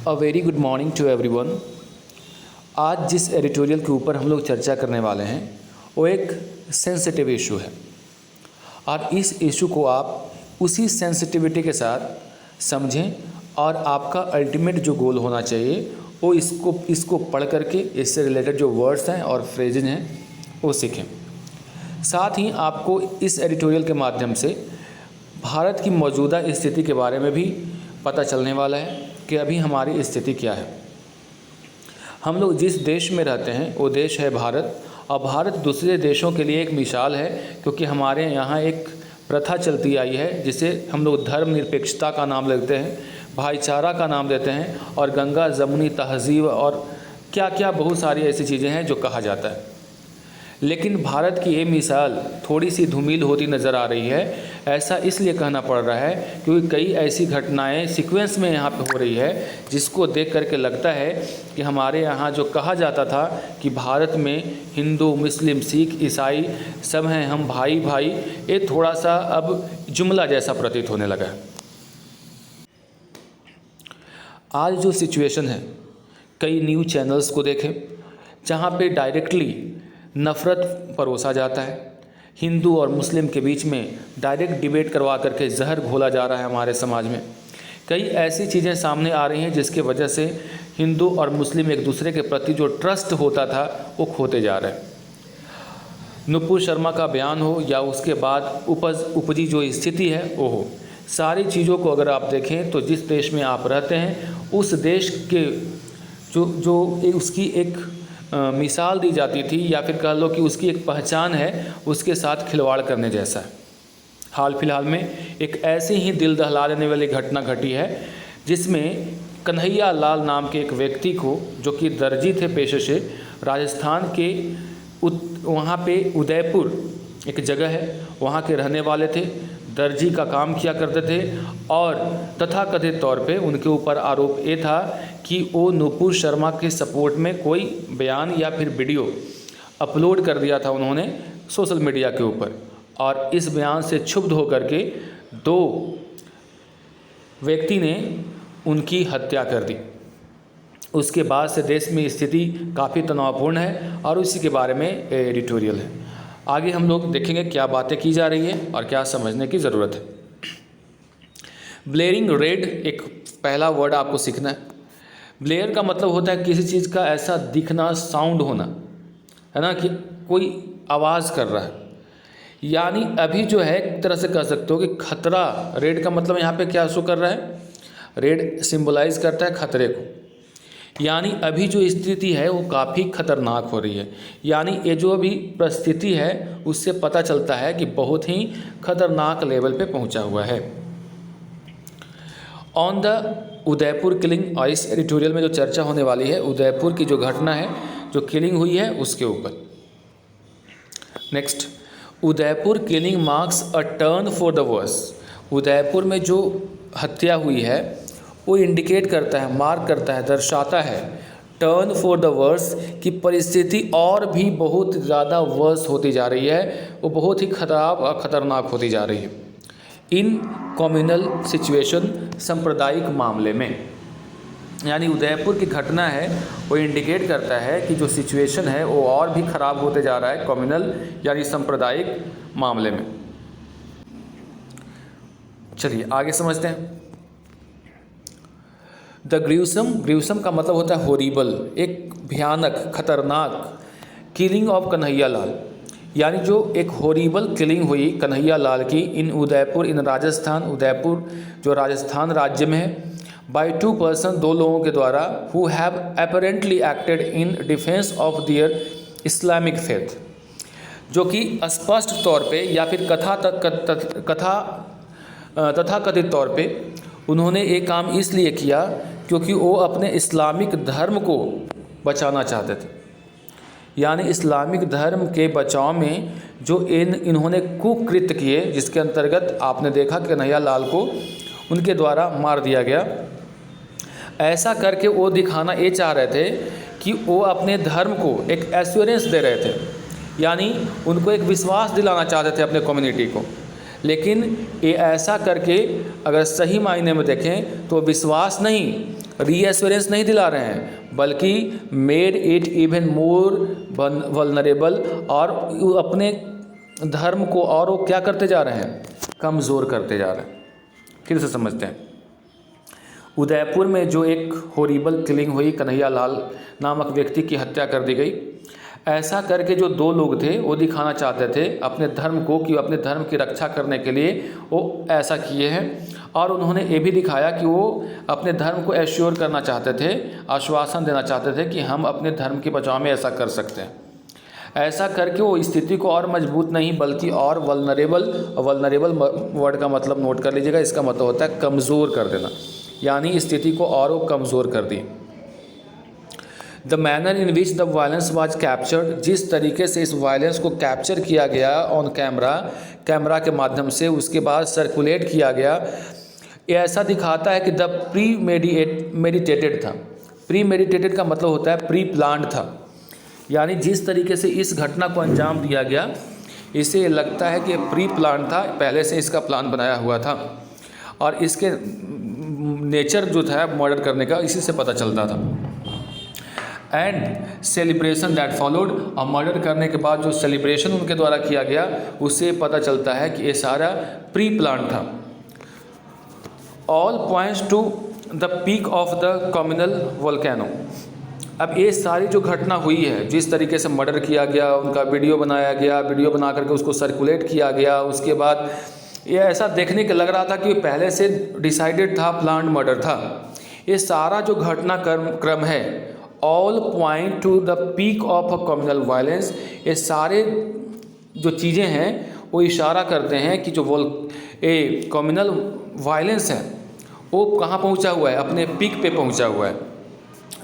A very good morning to everyone. आज जिस editorial के ऊपर हम लोग चर्चा करने वाले हैं वो एक सेंसिटिव इशू है और इस इशू को आप उसी सेंसिटिविटी के साथ समझें और आपका अल्टीमेट जो गोल होना चाहिए वो इसको पढ़ करके इससे रिलेटेड जो वर्ड्स हैं और फ्रेजेज हैं वो सीखें। साथ ही आपको इस एडिटोरियल के माध्यम से भारत की मौजूदा स्थिति के बारे में भी पता चलने वाला है कि अभी हमारी स्थिति क्या है। हम लोग जिस देश में रहते हैं वो देश है भारत, और भारत दूसरे देशों के लिए एक मिसाल है क्योंकि हमारे यहाँ एक प्रथा चलती आई है जिसे हम लोग धर्मनिरपेक्षता का नाम लेते हैं, भाईचारा का नाम देते हैं और गंगा जमुनी तहज़ीब और क्या क्या बहुत सारी ऐसी चीज़ें हैं जो कहा जाता है। लेकिन भारत की ये मिसाल थोड़ी सी धूमिल होती नज़र आ रही है। ऐसा इसलिए कहना पड़ रहा है क्योंकि कई ऐसी घटनाएं सीक्वेंस में यहाँ पे हो रही है जिसको देख करके लगता है कि हमारे यहाँ जो कहा जाता था कि भारत में हिंदू मुस्लिम सिख ईसाई सब हैं, हम भाई भाई, ये थोड़ा सा अब जुमला जैसा प्रतीत होने लगा है। आज जो सिचुएशन है, कई न्यूज़ चैनल्स को देखें जहाँ पे डायरेक्टली नफ़रत परोसा जाता है, हिंदू और मुस्लिम के बीच में डायरेक्ट डिबेट करवा करके जहर घोला जा रहा है। हमारे समाज में कई ऐसी चीज़ें सामने आ रही हैं जिसके वजह से हिंदू और मुस्लिम एक दूसरे के प्रति जो ट्रस्ट होता था वो खोते जा रहे हैं। नुपुर शर्मा का बयान हो या उसके बाद उपजी जो स्थिति है वो हो, सारी चीज़ों को अगर आप देखें तो जिस देश में आप रहते हैं उस देश के जो उसकी एक मिसाल दी जाती थी या फिर कह लो कि उसकी एक पहचान है, उसके साथ खिलवाड़ करने जैसा है। हाल फिलहाल में एक ऐसी ही दिल दहला देने वाली घटना घटी है जिसमें कन्हैया लाल नाम के एक व्यक्ति को, जो कि दर्जी थे पेशे से, राजस्थान के वहाँ पे उदयपुर एक जगह है, वहाँ के रहने वाले थे, दर्जी का काम किया करते थे और तथाकथित तौर पे उनके ऊपर आरोप ये था कि वो नुपुर शर्मा के सपोर्ट में कोई बयान या फिर वीडियो अपलोड कर दिया था उन्होंने सोशल मीडिया के ऊपर, और इस बयान से क्षुब्ध होकर के दो व्यक्ति ने उनकी हत्या कर दी। उसके बाद से देश में स्थिति काफ़ी तनावपूर्ण है और उसी के बारे में एडिटोरियल है। आगे हम लोग देखेंगे क्या बातें की जा रही है और क्या समझने की ज़रूरत है। ब्लेयरिंग रेड एक पहला वर्ड आपको सीखना है। ब्लेयर का मतलब होता है किसी चीज़ का ऐसा दिखना, साउंड होना, है ना, कि कोई आवाज़ कर रहा है। यानी अभी जो है एक तरह से कह सकते हो कि खतरा, रेड का मतलब यहाँ पे क्या शो कर रहा है, रेड सिंबलाइज करता है खतरे को। यानी अभी जो स्थिति है वो काफ़ी खतरनाक हो रही है। यानी ये जो अभी परिस्थिति है उससे पता चलता है कि बहुत ही खतरनाक लेवल पे पहुंचा हुआ है। ऑन द उदयपुर किलिंग, और इस एडिटोरियल में जो चर्चा होने वाली है उदयपुर की जो घटना है, जो किलिंग हुई है उसके ऊपर। Next, Udaipur killing marks a turn for the worse. Udaipur में जो हत्या हुई है वो इंडिकेट करता है, मार्क करता है, दर्शाता है टर्न फॉर द वर्स की परिस्थिति और भी बहुत ज़्यादा वर्स होती जा रही है, वो बहुत ही खराब और ख़तरनाक होती जा रही है। इन कम्युनल सिचुएशन, सांप्रदायिक मामले में, यानी उदयपुर की घटना है वो इंडिकेट करता है कि जो सिचुएशन है वो और भी ख़राब होते जा रहा है कम्युनल यानी सांप्रदायिक मामले में। चलिए आगे समझते हैं। द ग्रूसम का मतलब होता है हॉरिबल, एक भयानक, खतरनाक किलिंग ऑफ कन्हैया लाल, यानी जो एक हॉरिबल किलिंग हुई कन्हैया लाल की इन उदयपुर, इन राजस्थान, उदयपुर जो राजस्थान राज्य में है, बाय टू पर्सन, दो लोगों के द्वारा, who have apparently acted in defence of their Islamic faith, जो कि स्पष्ट तौर पे या फिर तथाकथित तौर पे उन्होंने एक काम इसलिए किया क्योंकि वो अपने इस्लामिक धर्म को बचाना चाहते थे। यानी इस्लामिक धर्म के बचाव में जो इन्होंने कुकृत्य किए, जिसके अंतर्गत आपने देखा कि कन्हैया लाल को उनके द्वारा मार दिया गया। ऐसा करके वो दिखाना ये चाह रहे थे कि वो अपने धर्म को एक एश्योरेंस दे रहे थे, यानी उनको एक विश्वास दिलाना चाहते थे अपने कम्युनिटी को लेकिन ये ऐसा करके अगर सही मायने में देखें तो विश्वास नहीं, रीएश्योरेंस नहीं दिला रहे हैं, बल्कि made it even more vulnerable, और अपने धर्म को और वो क्या करते जा रहे हैं, कमज़ोर करते जा रहे हैं। फिर से समझते हैं। उदयपुर में जो एक हॉरिबल किलिंग हुई, कन्हैया लाल नामक व्यक्ति की हत्या कर दी गई। ऐसा करके जो दो लोग थे वो दिखाना चाहते थे अपने धर्म को कि अपने धर्म की रक्षा करने के लिए वो ऐसा किए हैं, और उन्होंने ये भी दिखाया कि वो अपने धर्म को एश्योर करना चाहते थे, आश्वासन देना चाहते थे कि हम अपने धर्म के बचाव में ऐसा कर सकते हैं। ऐसा करके वो स्थिति को और मजबूत नहीं बल्कि और वल्नरेबल वर्ड का मतलब नोट कर लीजिएगा, इसका मतलब होता है कमज़ोर कर देना, यानी स्थिति को और वो कमज़ोर कर दी। The manner in which the violence was captured, जिस तरीके से इस वायलेंस को कैप्चर किया गया ऑन कैमरा के माध्यम से, उसके बाद सर्कुलेट किया गया, ये ऐसा दिखाता है कि द मेडिटेटेड था। प्री मेडिटेटेड का मतलब होता है प्री प्लान्ड था, यानी जिस तरीके से इस घटना को अंजाम दिया गया, इसे लगता है कि प्री प्लान था, पहले से इसका प्लान बनाया हुआ था, और इसके नेचर जो था मर्डर करने का इसी से पता चलता था। एंड सेलिब्रेशन दैट फॉलोड, और मर्डर करने के बाद जो सेलिब्रेशन उनके द्वारा किया गया उससे पता चलता है कि ये सारा प्री प्लान था। All points to the peak of the communal volcano. अब ये सारी जो घटना हुई है, जिस तरीके से मर्डर किया गया, उनका वीडियो बनाया गया, वीडियो बना करके उसको सर्कुलेट किया गया, उसके बाद ये ऐसा देखने के लग रहा था कि पहले से डिसाइडेड था, प्लान्ड मर्डर था। ये सारा जो घटना क्रम है, all point two the peak of a communal violence, ये सारे जो चीज़ें हैं वो इशारा करते हैं कि जो कम्युनल वायलेंस है वो कहाँ पहुँचा हुआ है, अपने पीक पे पहुँचा हुआ है।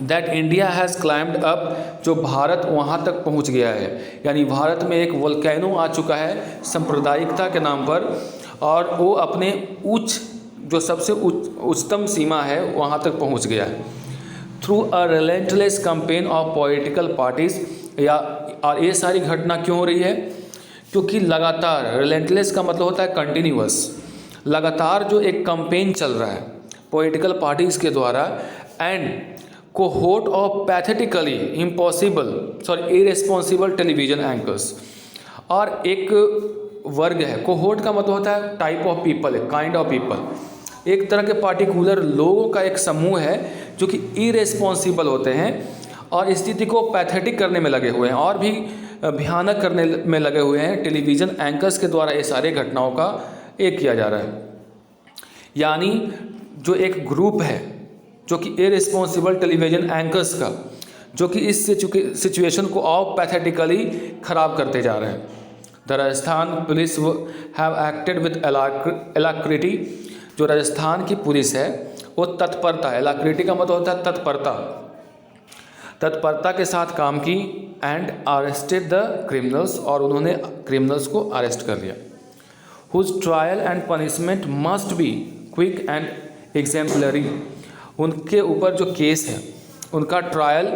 That India has climbed up, जो भारत वहाँ तक पहुँच गया है, यानी भारत में एक वोल्केनो आ चुका है सांप्रदायिकता के नाम पर, और वो अपने जो सबसे उच्चतम सीमा है वहाँ तक पहुँच गया है। Through a relentless campaign of political parties, और ये सारी घटना क्यों हो रही है, क्योंकि लगातार, रिलेंटलेस का मतलब होता है कंटिन्यूअस, लगातार जो एक कैंपेन चल रहा है पॉलिटिकल पार्टीज़ के द्वारा, and cohort of pathetically irresponsible television anchors, और एक वर्ग है, कोहोर्ट का मतलब होता है type of people, kind of people, एक तरह के पार्टिकुलर लोगों का एक समूह है जो कि इरेस्पॉन्सिबल होते हैं और स्थिति को पैथेटिक करने में लगे हुए हैं और भी भयानक करने में लगे हुए हैं। टेलीविज़न एंकर्स के द्वारा ये सारे घटनाओं का एक किया जा रहा है, यानी जो एक ग्रुप है जो कि इरेस्पॉन्सिबल टेलीविज़न एंकर्स का, जो कि इस सिचुएशन को और पैथेटिकली ख़राब करते जा रहे हैं। The Rajasthan police have acted with alacrity, जो राजस्थान की पुलिस है वो तत्परता, एलाक्रिटी का मतलब होता है तत्परता के साथ काम की, एंड अरेस्टेड द क्रिमिनल्स, और उन्होंने क्रिमिनल्स को अरेस्ट कर लिया। Whose trial and punishment must be quick and exemplary, उनके ऊपर जो केस है उनका ट्रायल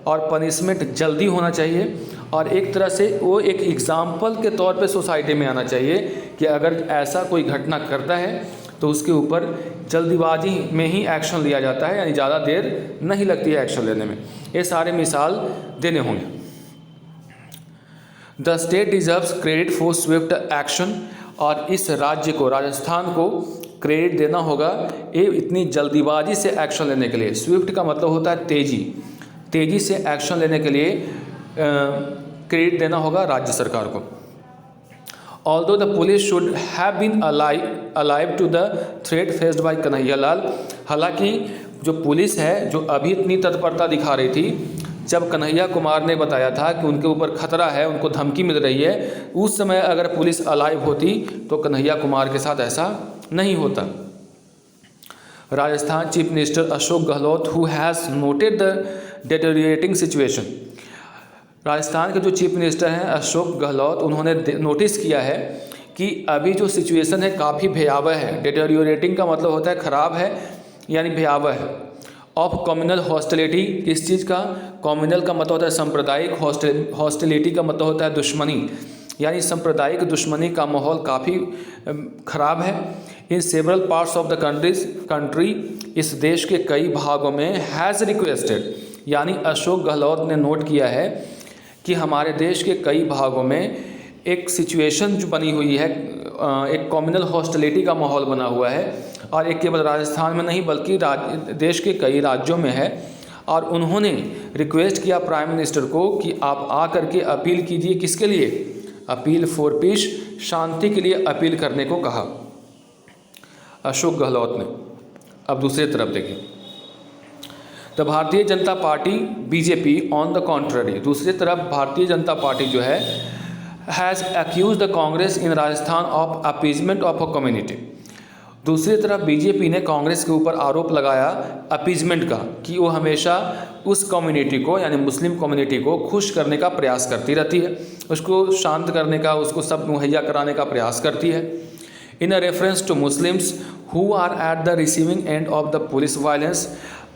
और पनिशमेंट जल्दी होना चाहिए, और एक तरह से वो एक एग्ज़ाम्पल के तौर पे सोसाइटी में आना चाहिए कि अगर ऐसा कोई घटना करता है तो उसके ऊपर जल्दीबाजी में ही एक्शन लिया जाता है, यानी ज़्यादा देर नहीं लगती है एक्शन लेने में। ये सारे मिसाल देने होंगे। The state deserves credit for Swift action, और इस राज्य को, राजस्थान को क्रेडिट देना होगा ये इतनी जल्दीबाजी से एक्शन लेने के लिए। स्विफ्ट का मतलब होता है तेज़ी से एक्शन लेने के लिए क्रेडिट देना होगा राज्य सरकार को। Although the police should have been alive to the threat faced by Kanhaiya Lal, हालांकि जो पुलिस है जो अभी इतनी तत्परता दिखा रही थी, जब कन्हैया कुमार ने बताया था कि उनके ऊपर खतरा है, उनको धमकी मिल रही है, उस समय अगर पुलिस अलाइव होती तो कन्हैया कुमार के साथ ऐसा नहीं होता। Rajasthan chief minister Ashok Gehlot who has noted the deteriorating situation, Rajasthan के जो चीफ मिनिस्टर हैं अशोक गहलोत, उन्होंने नोटिस किया है कि अभी जो सिचुएशन है काफ़ी भयावह है। डिटेरियोरेटिंग का मतलब होता है ख़राब है, यानी भयावह है। ऑफ कम्युनल हॉस्टिलिटी, किस चीज़ का, कम्युनल का मतलब होता है सांप्रदायिक, हॉस्टिलिटी का मतलब होता है दुश्मनी, यानी सांप्रदायिक दुश्मनी का माहौल काफ़ी ख़राब है। In several parts of the country, इस देश के कई भागों में हैज़ रिक्वेस्टेड, यानी अशोक गहलोत ने नोट किया है कि हमारे देश के कई भागों में एक सिचुएशन जो बनी हुई है, एक कम्युनल हॉस्टिलिटी का माहौल बना हुआ है, और एक केवल राजस्थान में नहीं बल्कि देश के कई राज्यों में है। और उन्होंने रिक्वेस्ट किया प्राइम मिनिस्टर को कि आप आ करके अपील कीजिए, किसके लिए? अपील फॉर पीस, शांति के लिए अपील करने को कहा अशोक गहलोत ने। अब दूसरी तरफ देखिए, तो Bharatiya Janata Party BJP on the contrary, दूसरी तरफ भारतीय जनता पार्टी जो है has accuse the Congress in Rajasthan of appeasement of a community. दूसरी तरफ बीजेपी ने कांग्रेस के ऊपर आरोप लगाया अपीजमेंट का, कि वो हमेशा उस कम्युनिटी को यानी मुस्लिम कम्युनिटी को खुश करने का प्रयास करती रहती है, उसको शांत करने का, उसको सब मुहैया कराने का प्रयास करती है। In a reference to Muslims who are at the receiving end of the police violence.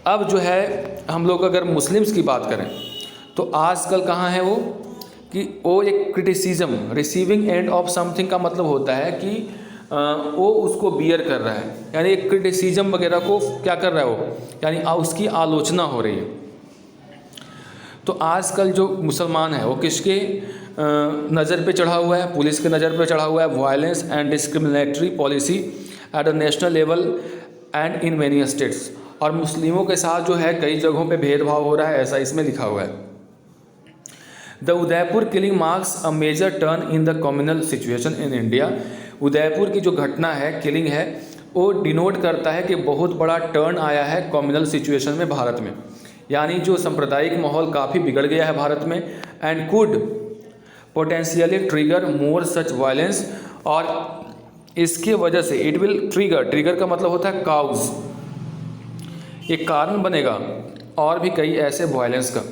अब जो है हम लोग अगर मुस्लिम्स की बात करें तो आजकल कहाँ है वो, कि वो एक criticism, receiving end of something का मतलब होता है कि वो उसको बियर कर रहा है, यानी एक क्रिटिसिज्म वगैरह को क्या कर रहा है वो, यानी उसकी आलोचना हो रही है। तो आजकल जो मुसलमान है वो किसके नज़र पे चढ़ा हुआ है? पुलिस के नज़र पे चढ़ा हुआ है। Violence and discriminatory policy at a national level and in many states. और मुस्लिमों के साथ जो है कई जगहों पे भेदभाव हो रहा है, ऐसा इसमें लिखा हुआ है। The Udaipur killing marks a major turn in the communal situation in India. Udaipur की जो घटना है, किलिंग है, वो डिनोट करता है कि बहुत बड़ा टर्न आया है कम्युनल सिचुएशन में भारत में, यानी जो सांप्रदायिक माहौल काफ़ी बिगड़ गया है भारत में। And could potentially trigger more such violence, और इसके वजह से इट विल ट्रिगर का मतलब होता है काउज, एक कारण बनेगा और भी कई ऐसे वायलेंस का।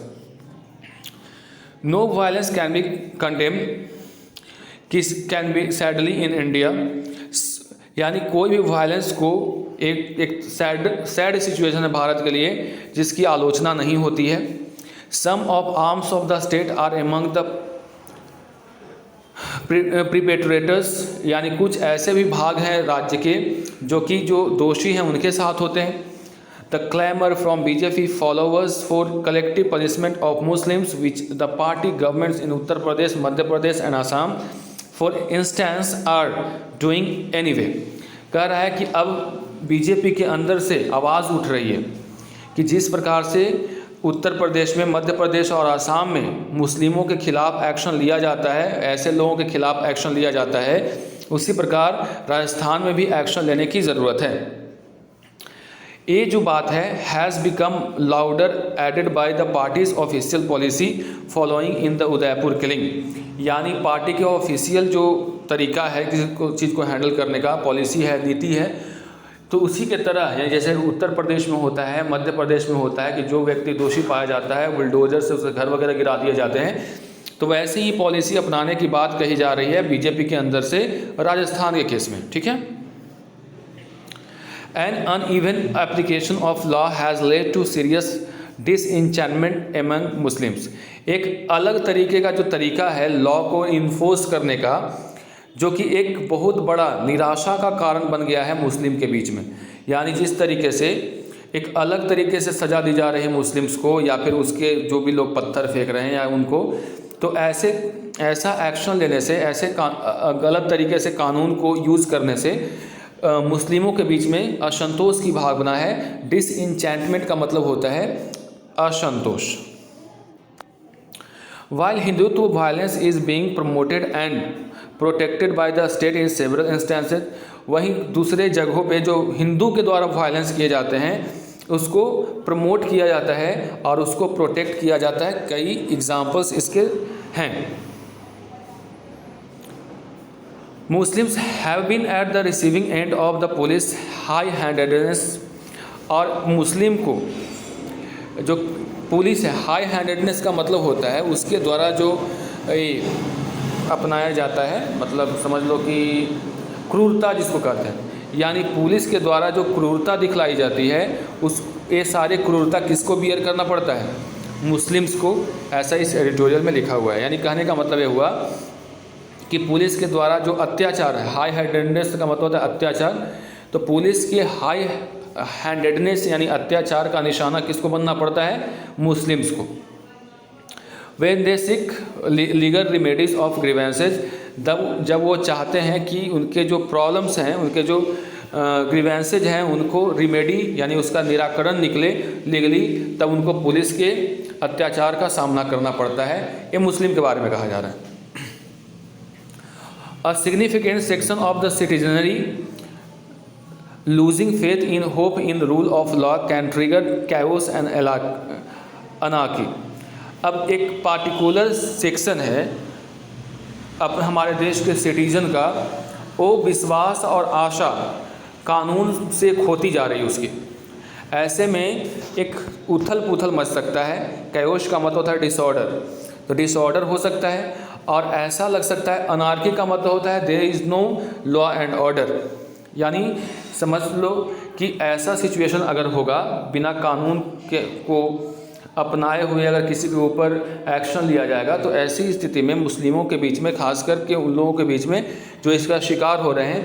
No violence can be condemn can be sadly in India, यानी कोई भी वायलेंस को एक सैड सिचुएशन है भारत के लिए जिसकी आलोचना नहीं होती है। Some of arms of the state are among the perpetrators, यानी कुछ ऐसे भी भाग हैं राज्य के जो दोषी हैं उनके साथ होते हैं। The clamour from BJP followers for collective punishment of Muslims which the party governments in Uttar Pradesh, Madhya Pradesh and Assam for instance are doing anyway. कह रहा है कि अब बीजेपी के अंदर से आवाज़ उठ रही है कि जिस प्रकार से उत्तर प्रदेश में, मध्य प्रदेश और आसाम में मुस्लिमों के खिलाफ एक्शन लिया जाता है, ऐसे लोगों के खिलाफ एक्शन लिया जाता है, उसी प्रकार राजस्थान में भी एक्शन लेने की ज़रूरत है। ये जो बात है has become louder aided by the party's official policy following in the Udaipur killing, यानी पार्टी के ऑफिशियल जो तरीका है किसी को चीज़ को हैंडल करने का, पॉलिसी है, नीति है, तो उसी के तरह है जैसे उत्तर प्रदेश में होता है, मध्य प्रदेश में होता है कि जो व्यक्ति दोषी पाया जाता है बुलडोजर से उसके घर वगैरह गिरा दिए जाते हैं, तो वैसे ही पॉलिसी अपनाने की बात कही जा रही है बीजेपी के अंदर से राजस्थान के केस में। ठीक है। An uneven application of law has led to serious disenchantment among Muslims। एक अलग तरीके का जो तरीका है लॉ को इन्फोर्स करने का, जो कि एक बहुत बड़ा निराशा का कारण बन गया है मुस्लिम के बीच में, यानी जिस तरीके से एक अलग तरीके से सज़ा दी जा रही है मुस्लिम्स को, या फिर उसके जो भी लोग पत्थर फेंक रहे हैं या उनको, तो ऐसा एक्शन लेने से, ऐसे गलत तरीके से कानून को यूज़ करने से मुस्लिमों के बीच में असंतोष की भावना है। डिसइंचेंटमेंट का मतलब होता है असंतोष। While Hindutva violence is being promoted and protected by the state in several instances, वहीं दूसरे जगहों पे जो हिंदू के द्वारा वायलेंस किए जाते हैं उसको प्रमोट किया जाता है और उसको प्रोटेक्ट किया जाता है। कई एग्जाम्पल्स इसके हैं। Muslims have been at the receiving end of the police high handedness, और मुस्लिम को जो पुलिस है, हाई हैंडेडनेस का मतलब होता है उसके द्वारा जो अपनाया जाता है, मतलब समझ लो कि क्रूरता जिसको कहते हैं, यानी पुलिस के द्वारा जो क्रूरता दिखलाई जाती है ये सारे क्रूरता किसको बियर करना पड़ता है? मुस्लिम्स को। ऐसा इस एडिटोरियल में लिखा हुआ है। यानी कहने का मतलब ये हुआ कि पुलिस के द्वारा जो अत्याचार है, हाई हैंडेडनेस का मतलब होता है अत्याचार, तो पुलिस के हाई हैंडेडनेस यानी अत्याचार का निशाना किसको बनना पड़ता है? मुस्लिम्स को। When they seek legal remedies of grievances, जब वो चाहते हैं कि उनके जो प्रॉब्लम्स हैं, उनके जो ग्रीवेंसेज हैं, उनको रिमेडी यानी उसका निराकरण निकले लीगली, तब उनको पुलिस के अत्याचार का सामना करना पड़ता है। ये मुस्लिम के बारे में कहा जा रहा है। A significant section of the citizenry losing faith in hope in rule of law can trigger chaos and anarchy। अब एक पार्टिकुलर सेक्शन है अब हमारे देश के सिटीजन का, वो विश्वास और आशा कानून से खोती जा रही है उसकी। ऐसे में एक उथल पुथल मच सकता है। कैओस का मतलब होता है डिसऑर्डर, तो डिसऑर्डर हो सकता है। और ऐसा लग सकता है, अनार्की का मतलब होता है there is no law and order, यानी समझ लो कि ऐसा सिचुएशन अगर होगा बिना कानून के को अपनाए हुए अगर किसी के ऊपर एक्शन लिया जाएगा, तो ऐसी स्थिति में मुस्लिमों के बीच में, खास करके उन लोगों के बीच में जो इसका शिकार हो रहे हैं,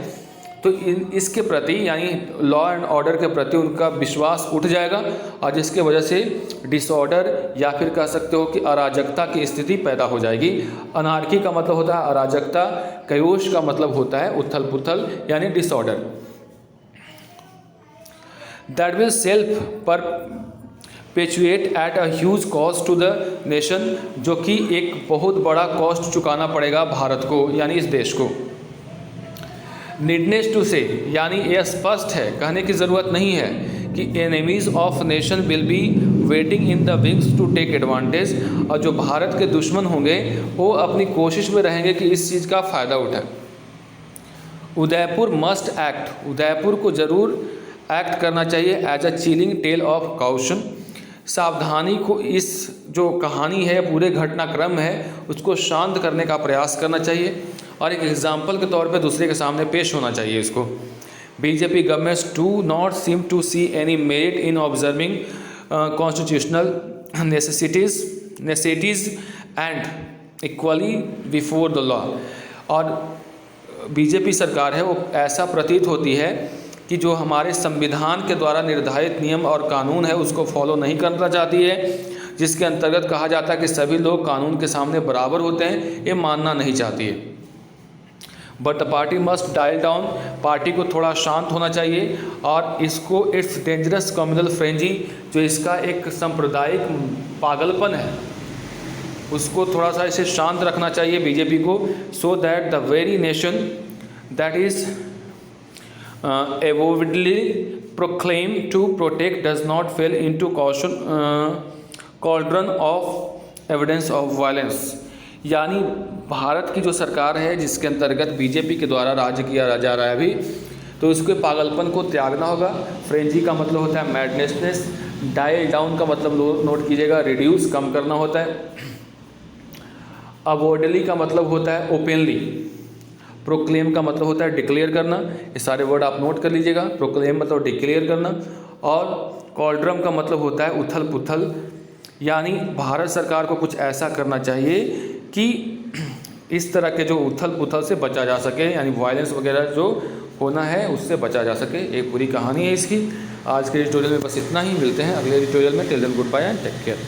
तो इसके प्रति यानी लॉ एंड ऑर्डर के प्रति उनका विश्वास उठ जाएगा, और जिसके वजह से डिसऑर्डर या फिर कह सकते हो कि अराजकता की स्थिति पैदा हो जाएगी। अनार्की का मतलब होता है अराजकता, कैओस का मतलब होता है उथल पुथल यानी disorder. That will self perpetuate at a huge cost to the nation, जो कि एक बहुत बड़ा कॉस्ट चुकाना पड़ेगा भारत को यानी इस देश को। नीडनेस टू से यानी ये स्पष्ट है, कहने की ज़रूरत नहीं है कि enemies of nation will be waiting in the wings to take advantage, और जो भारत के दुश्मन होंगे वो अपनी कोशिश में रहेंगे कि इस चीज़ का फ़ायदा उठाएं। उदयपुर मस्ट एक्ट, उदयपुर को ज़रूर एक्ट करना चाहिए as a chilling tale of caution, सावधानी को इस जो कहानी है, पूरे घटनाक्रम है, उसको शांत करने का प्रयास करना चाहिए और एक एग्जाम्पल के तौर पे दूसरे के सामने पेश होना चाहिए इसको। BJP governments do not seem to see any merit in observing constitutional necessities and equally before the law. और बीजेपी सरकार है वो ऐसा प्रतीत होती है कि जो हमारे संविधान के द्वारा निर्धारित नियम और कानून है उसको फॉलो नहीं करना चाहती है, जिसके अंतर्गत कहा जाता है कि सभी लोग कानून के सामने बराबर होते हैं, ये मानना नहीं चाहती है। But the party must dial down, party को थोड़ा शांत होना चाहिए और इसको इट्स डेंजरस कम्युनल फ्रेंजी, जो इसका एक सांप्रदायिक पागलपन है, उसको थोड़ा सा इसे शांत रखना चाहिए बीजेपी को, so that the very nation that is avowedly proclaimed to protect does not fall into cauldron of evidence of violence। यानी भारत की जो सरकार है जिसके अंतर्गत बीजेपी के द्वारा राज्य किया जा रहा है अभी, तो इसके पागलपन को त्यागना होगा। फ्रेंजी का मतलब होता है मैडनेसनेस, डायल डाउन का मतलब नोट कीजिएगा रिड्यूस कम करना होता है, अवॉर्डली का मतलब होता है ओपनली, प्रोक्लेम का मतलब होता है डिक्लेयर करना। ये सारे वर्ड आप नोट कर लीजिएगा। प्रोक्लेम मतलब डिक्लेयर करना, और कॉल्ड्रम का मतलब होता है उथल पुथल, यानी भारत सरकार को कुछ ऐसा करना चाहिए कि इस तरह के जो उथल पुथल से बचा जा सके, यानी वायलेंस वगैरह जो होना है उससे बचा जा सके। एक पूरी कहानी है इसकी। आज के ट्यूटोरियल में बस इतना ही, मिलते हैं अगले ट्यूटोरियल में। Till then goodbye and take care.